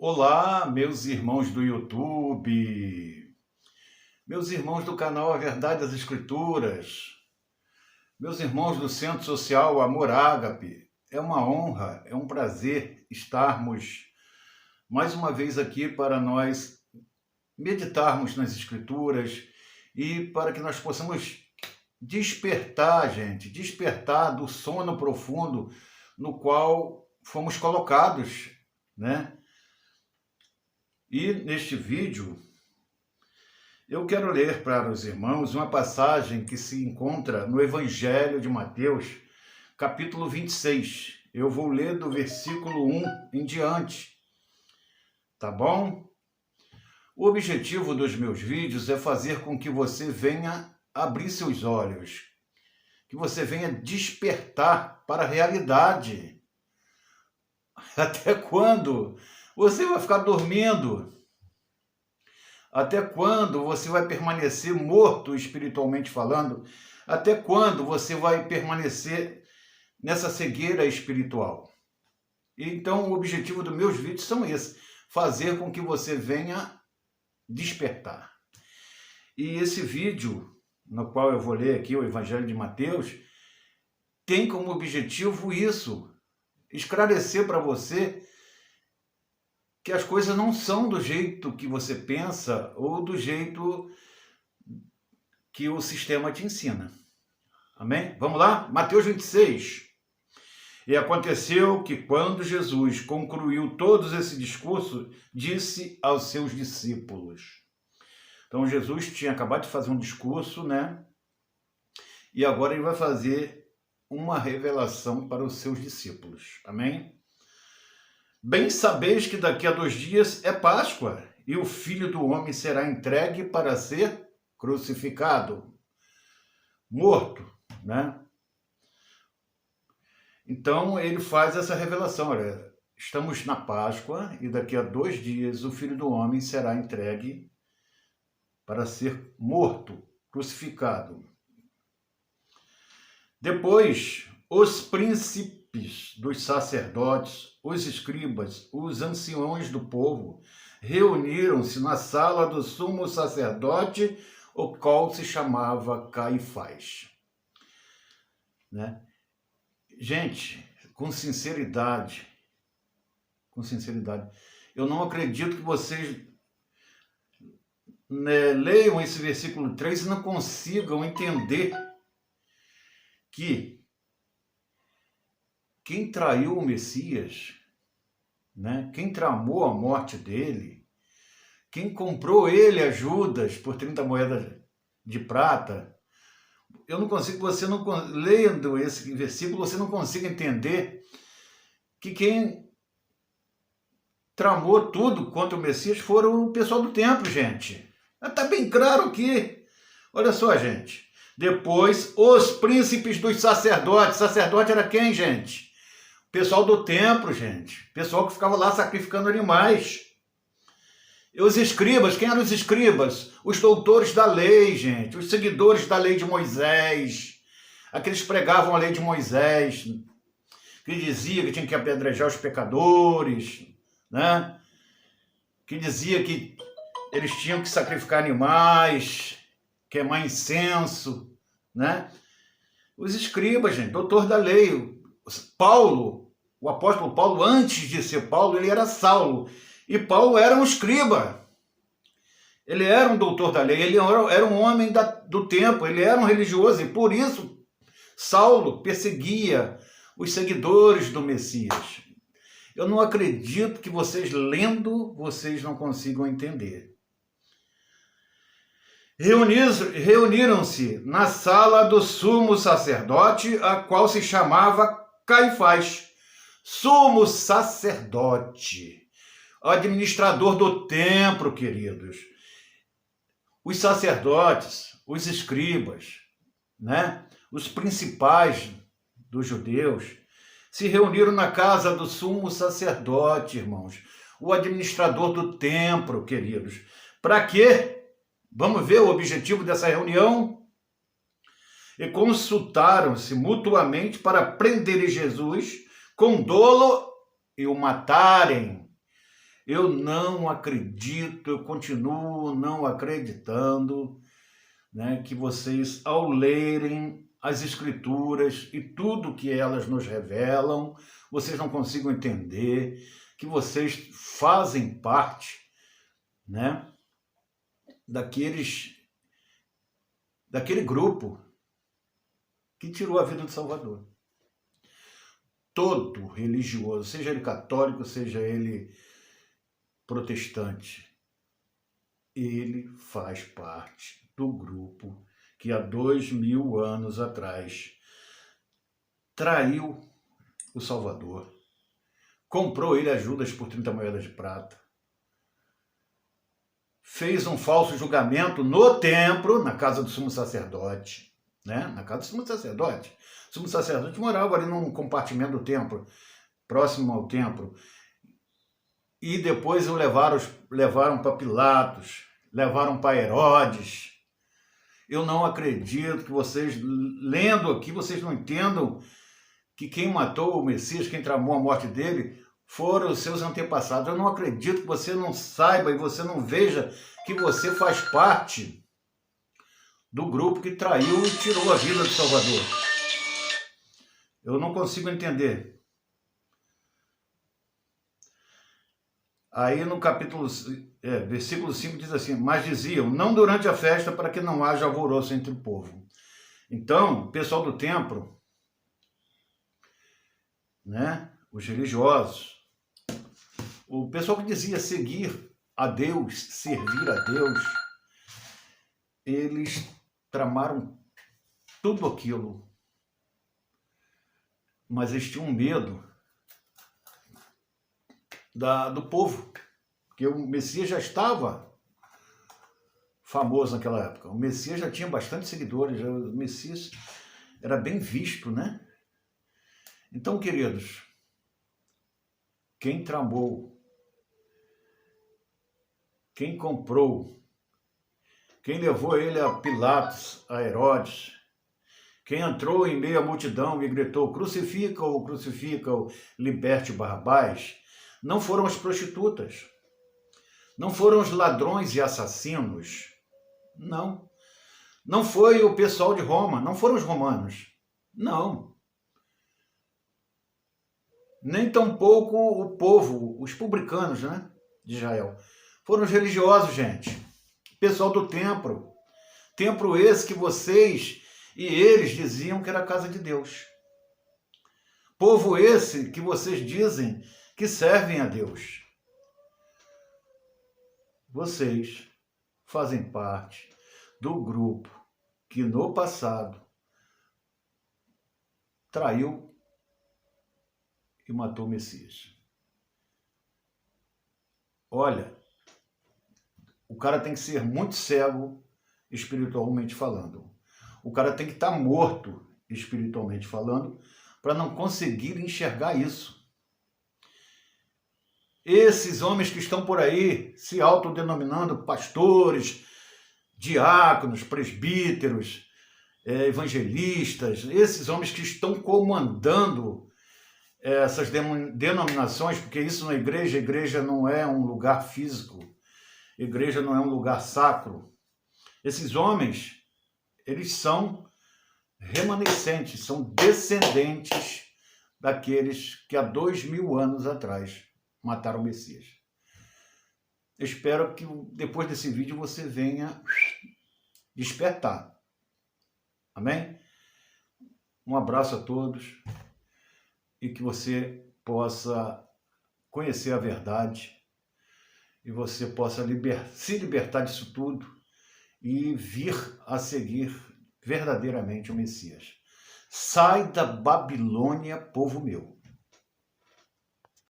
Olá, meus irmãos do YouTube, meus irmãos do canal A Verdade das Escrituras, meus irmãos do Centro Social Amor Ágape. É uma honra, é um prazer estarmos mais uma vez aqui para nós meditarmos nas Escrituras e para que nós possamos despertar, gente, despertar do sono profundo no qual fomos colocados, né? E neste vídeo, eu quero ler para os irmãos uma passagem que se encontra no Evangelho de Mateus, capítulo 26. Eu vou ler do versículo 1 em diante, tá bom? O objetivo dos meus vídeos é fazer com que você venha abrir seus olhos, que você venha despertar para a realidade. Até quando você vai ficar dormindo? Até quando você vai permanecer morto espiritualmente falando? Até quando você vai permanecer nessa cegueira espiritual? Então, o objetivo dos meus vídeos são esses: fazer com que você venha despertar. E esse vídeo, no qual eu vou ler aqui o Evangelho de Mateus, tem como objetivo isso: esclarecer para você que as coisas não são do jeito que você pensa ou do jeito que o sistema te ensina. Amém? Vamos lá? Mateus 26. E aconteceu que quando Jesus concluiu todo esse discurso, disse aos seus discípulos. Então Jesus tinha acabado de fazer um discurso, né? E agora ele vai fazer uma revelação para os seus discípulos. Amém? Bem sabeis que daqui a 2 dias é Páscoa, e o Filho do Homem será entregue para ser crucificado, morto, né? Então ele faz essa revelação: olha, estamos na Páscoa, e daqui a 2 dias o Filho do Homem será entregue para ser morto, crucificado. Depois, os príncipes dos sacerdotes, os escribas, os anciões do povo, reuniram-se na sala do sumo sacerdote, o qual se chamava Caifás. Né? Gente, com sinceridade, eu não acredito que vocês leiam esse versículo 3 e não consigam entender que quem traiu o Messias, né? Quem tramou a morte dele, quem comprou ele a Judas por 30 moedas de prata, eu não consigo, lendo esse versículo, você não consegue entender que quem tramou tudo contra o Messias foram o pessoal do templo, gente. Está bem claro aqui. Olha só, gente. Depois, os príncipes dos sacerdotes. Sacerdote era quem, gente? Pessoal do templo, gente. Pessoal que ficava lá sacrificando animais. E os escribas, quem eram os escribas? Os doutores da lei, gente. Os seguidores da lei de Moisés. Aqueles que pregavam a lei de Moisés. Que dizia que tinha que apedrejar os pecadores, né? Que dizia que eles tinham que sacrificar animais, queimar incenso, né? Os escribas, gente. Doutor da lei. Paulo, o apóstolo Paulo, antes de ser Paulo, ele era Saulo. E Paulo era um escriba. Ele era um doutor da lei, ele era um homem do tempo, ele era um religioso. E por isso, Saulo perseguia os seguidores do Messias. Eu não acredito que vocês lendo, vocês não consigam entender. Reuniram-se na sala do sumo sacerdote, a qual se chamava Caifás, sumo sacerdote, administrador do templo, queridos. Os sacerdotes, os escribas, né? Os principais dos judeus, se reuniram na casa do sumo sacerdote, irmãos, o administrador do templo, queridos. Para quê? Vamos ver o objetivo dessa reunião? E consultaram-se mutuamente para prenderem Jesus com dolo e o matarem. Eu não acredito, eu continuo não acreditando, né, que vocês, ao lerem as Escrituras e tudo que elas nos revelam, vocês não consigam entender que vocês fazem parte, né, daquele grupo que tirou a vida do Salvador. Todo religioso, seja ele católico, seja ele protestante, ele faz parte do grupo que há 2000 anos atrás traiu o Salvador, comprou ele a Judas por 30 moedas de prata, fez um falso julgamento no templo, na casa do sumo sacerdote, né? Na casa do sumo sacerdote. O sumo sacerdote morava ali num compartimento do templo, próximo ao templo, e depois o levaram para Pilatos, levaram para Herodes. Eu não acredito que vocês, lendo aqui, vocês não entendam que quem matou o Messias, quem tramou a morte dele, foram os seus antepassados. Eu não acredito que você não saiba e você não veja que você faz parte do grupo que traiu e tirou a vida do Salvador. Eu não consigo entender. Aí no versículo 5 diz assim, mas diziam, não durante a festa, para que não haja alvoroço entre o povo. Então, o pessoal do templo, né, os religiosos, o pessoal que dizia seguir a Deus, servir a Deus, eles tramaram tudo aquilo, mas eles tinham medo do povo, porque o Messias já estava famoso naquela época. O Messias já tinha bastante seguidores, o Messias era bem visto, né? Então, queridos, quem tramou, quem comprou, quem levou ele a Pilatos, a Herodes, quem entrou em meio à multidão e gritou, crucifica-o, crucifica-o, liberte Barrabás, não foram as prostitutas, não foram os ladrões e assassinos, não. Não foi o pessoal de Roma, não foram os romanos, não. Nem tampouco o povo, os publicanos, né, de Israel. Foram os religiosos, gente. Pessoal do templo. Templo esse que vocês e eles diziam que era a casa de Deus. Povo esse que vocês dizem que servem a Deus. Vocês fazem parte do grupo que no passado traiu e matou o Messias. Olha, o cara tem que ser muito cego espiritualmente falando. O cara tem que estar morto espiritualmente falando para não conseguir enxergar isso. Esses homens que estão por aí se autodenominando pastores, diáconos, presbíteros, evangelistas, esses homens que estão comandando essas denominações, porque isso na igreja, a igreja não é um lugar físico, a igreja não é um lugar sacro. Esses homens, eles são remanescentes, são descendentes daqueles que há 2000 anos atrás mataram o Messias. Eu espero que depois desse vídeo você venha despertar. Amém? Um abraço a todos e que você possa conhecer a verdade e você possa se libertar disso tudo e vir a seguir verdadeiramente o Messias. Sai da Babilônia, povo meu.